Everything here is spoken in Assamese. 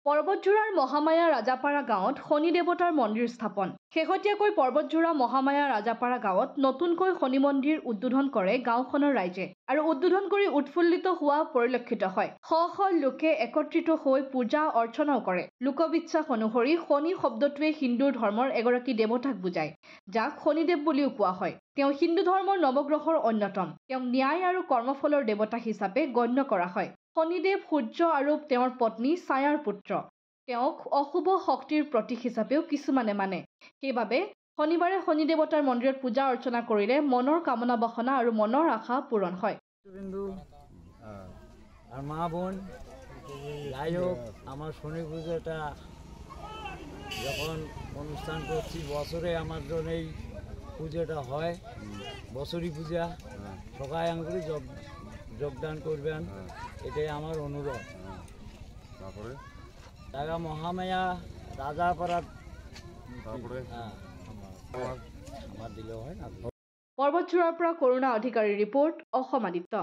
পৰ্বতজোৰাৰ মহামায়া ৰাজাপাৰা গাঁৱত শনি দেৱতাৰ মন্দিৰ স্থাপন। শেহতীয়াকৈ পৰ্বতজোৰা মহামায়া ৰাজাপাৰা গাঁৱত নতুনকৈ শনি মন্দিৰ উদ্বোধন কৰে গাঁওখনৰ ৰাইজে আৰু উদ্বোধন কৰি উৎফুল্লিত হোৱা পৰিলক্ষিত হয়। শ শ লোকে একত্ৰিত হৈ পূজা অৰ্চনাও কৰে। লোকবিশ্বাস অনুসৰি শনি শব্দটোৱে হিন্দু ধৰ্মৰ এগৰাকী দেৱতাক বুজায়, যাক শনিদেৱ বুলিও কোৱা হয়। তেওঁ হিন্দু ধৰ্মৰ নৱগ্ৰহৰ অন্যতম। তেওঁক ন্যায় আৰু কৰ্মফলৰ দেৱতা হিচাপে গণ্য কৰা হয়। শনিদেৱ সূৰ্য আৰু তেওঁৰ পত্নী ছায়াৰ পুত্ৰ। তেওঁক অশুভ শক্তিৰ প্ৰতীক হিচাপেও কিছুমানে মানে। সেইবাবে শনিবাৰে শনি দেৱতাৰ মন্দিৰত পূজা অৰ্চনা কৰিলে মনৰ কামনা বাসনা আৰু মনৰ আশা পূৰণ হয়। আর মা বোন যাই হোক, আমার শনি পুজোটা যখন অনুষ্ঠান করছি বছরে আমার জন্য এই পুজোটা হয়, বছরই পূজা। সবাই আঙ্গুলি যোগদান করবেন, এটাই আমার অনুরোধ। তারপরে টাকা মহামায়া রাজাপাড়া তারপরে আমার দিলেও হয় না। পৰ্বতজোৰাৰ পৰা কৰুণা অধিকাৰীৰ ৰিপৰ্ট, অসম আদিত্য।